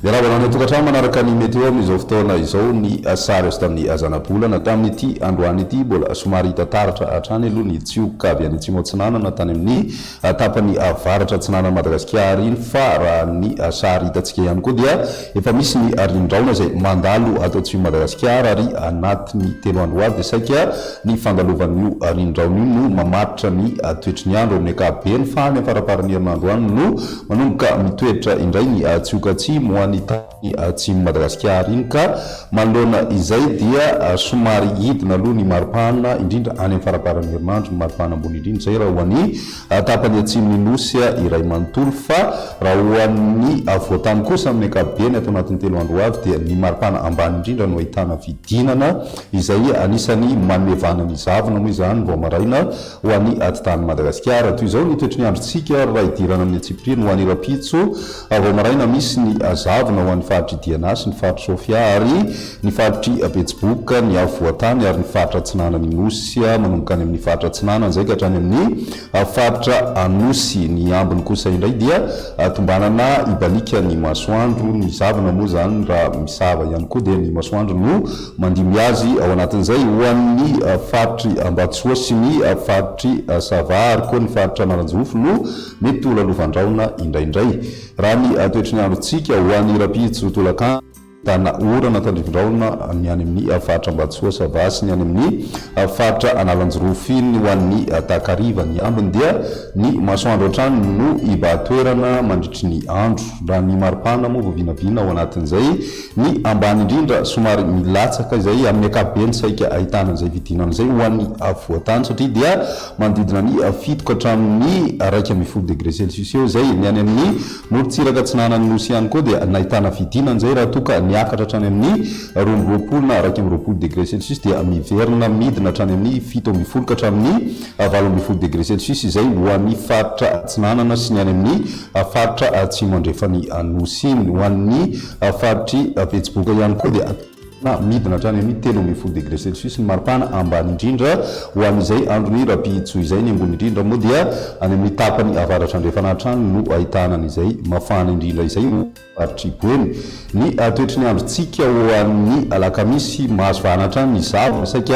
raha volana tokantrano manaraka ny météo amin'izao fotoana izao ny sary azo tamin'ny azanabolana tamin'ity androany ity mbola somary hita taratra hatrany aloha ny tsioka avy any atsimo atsinanana tany amin'ny tapany avaratra atsinanana Madagasikara iny fa raha ny sary hitantsika ihany koa dia efa misy ny rindraona izay mandalo ato atsimo Madagasikara ary anatin'ny telo andro avy dia saika ny fangalovan'io rindraona io no mamaritra ny toetry ny andro amin'ny ankapobeny fa ny faraparan'ny herinandro any no manomboka mitoetra indray ny tsioka atsimo ny tany atsimo Madagasikara iny ka manoloana izay dia somary hidina aloha ny maripana indrindra any amin'ny faraparan'ny herinandro ny maripana ambony indrindra izay raha hoan'ny tapany atsimo Nosy iray manontolo fa raha hoan'ny voatany kosa amin'ny ankapobeny ato anatin'ny telo andro avy dia ny maripana ambany indrindra no ahitana fidinana izay anisany manevana ny zavona moa izany vao maraina ho an'ny tany Madagasikara toy izao ny toetry ny androntsika raha idirana amin'ny atsipiriny ho an'ny rapitso vao maraina misy ny zavona ho an'ny faritry Dianasy ny faritry Sofia ary ny faritry Betsiboka ny avoatany ary ny faritra atsinanany Nosy manomboka any amin'ny faritra atsinanana izay ka hatrany amin'ny faritra Anosy ny ambiny kosa indray dia tombanana ibalika ny masoandro ny zavona moa zany raha misava ihany koa dia ny masoandro no mandimy azy ao anatin'izay ho an'ny faritry Ambatsoa sy ny faritry Sava ary koa ny faritra Maranjofo no mety ho lalovandraona indraindray raha ny toetry ny androntsika ho an'ny rapitso tolakandro tana orana tandrivindraona ny any amin'ny faritra Ambatsoa Sava sy ny any amin'ny faritra Analanjorofo iny ho an'ny Takariva ny ambiny dia ny masoandro hatrany no ibatoerana mandritry ny andro raha ny maripana moa vao vinavina ao anatin'izay ny ambany indrindra somary milatsaka izay amin'ny ankapobeny saika ahitana izay vidinana izay ho an'ny voatany satria dia manodidina ny fitoka hatramin'ny 1.5 degré celsius eo izay ny any amin'ny morontsiraka atsinanany Nosy ihany koa dia nahitana vidinana izay raha toka niakatra hatrany amin'ny 2 na 1.20 degré celsius dia miverina midina hatrany amin'ny 7.0 ka hatramin'ny 8.0 degré celsius izay ho an'ny faritra atsinanana sy ny any amin'ny faritra atsimo andrefany Nosy iny ho an'ny faritry Betsiboka ihany koa dia midina hatrany amin'ny 3.0 degré celsius ny maripana ambany indrindra ho an'izay androny rapitso izay ny ambony indrindra moa dia any amin'ny tapany avaratra andrefana hatrany no ahitana an'izay mafana indrindra izay faritry Boeny ny toetry ny androntsika ho an'ny alakamisy mahazo vahana hatrany ny zavona saika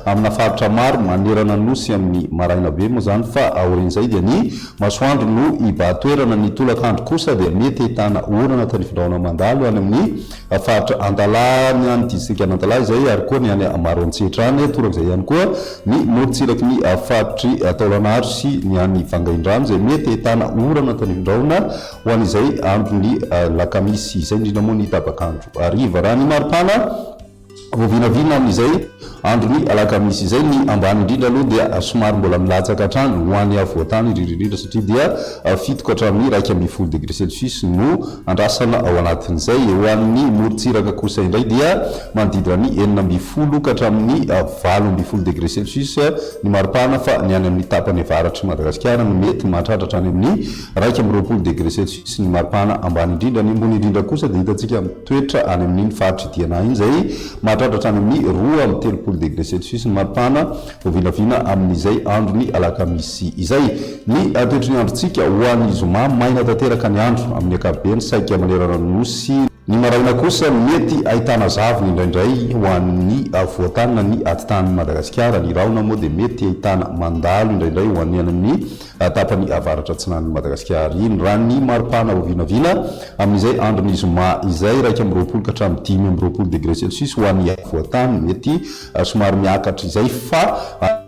amina faritra maro manerana Nosy amin'ny maraina be moa zany fa aorian'izay dia ny masoandro no ibatoerana ny tolakandro kosa dia mety ahitana orana tandrifindraona mandalo any amin'ny faritra Andalany any disika Antala izay ary koa ny any Maroantsetra any torak'izay ihany koa ny morontsiraky ny faritry Taolagnaro sy ny any Vangaindrano izay mety ahitana orana tandrifindraona ho an'izay androny lakamisy izay indrindra moa ny tabakandro ariva raha ny maripana vao vinavina amin'izay androny alakamisy izay ny ambany indrindra aloha dia somary mbola milatsaka hatrany ho an'ny avoatany indrindrindrindra satria dia fitoka hatramin'ny 1.20 degré celsius no andrasana ao anatin'izay ho an'ny morontsiraka kosa indray dia manodidina ny 9.0 ka hatramin'ny 8.0 degré celsius ny maripana fa ny any amin'ny tapany avaratry Madagasikara no mety mahatratra hatrany amin'ny 1.20 degré celsius ny maripana ambany indrindra ny ambony indrindra kosa dia hitantsika mitoetra any amin'iny faritry Diana iny izay mahatratra hatrany amin'ny 2.30 degré celsius ny maripana vao vinavina amin'izay androny alakamisy izay ny toetry ny androntsika ho an'ny zoma maina tanteraka ny andro amin'ny ankapobeny saika manerana Nosy ny maraina kosa mety ahitana zavona indraindray ho an'ny voatany na ny atitany Madagasikara ny raona moa dia mety ahitana mandalo indraindray ho an'ny amin'ny tapany avaratra atsinan'ny Madagasikara iny raha ny maripana vao vinavina amin'izay androny zoma izay 1.20 ka hatramin'ny 10.20 degré celsius ho an'ny voatany mety somary miakatra izay fa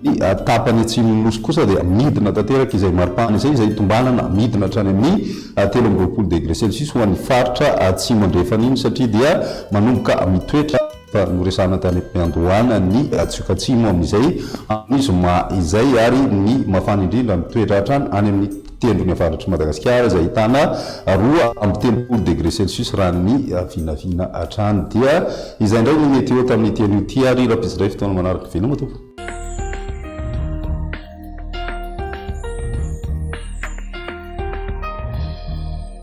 ny tapany atsimo Nosy kosa dia midina tanteraka izay maripana izay tombanana midina hatrany amin'ny 3.20 degré celsius ho an'ny faritra atsimo andrefana iny satria dia manomboka mitoetra fa noresana tany am-piandohana ny tsioka atsimo amin'izay ny zoma izay ary ny mafana indrindra mitoetra hatrany any amin'ny tendrony avaratry Madagasikara izay ahitana 2.30 degré celsius raha ny vinavina hatrany dia izay indray ny meteo tamin'ny teny ity ary raha mpiziray fotoana manaraka veloma tompoko.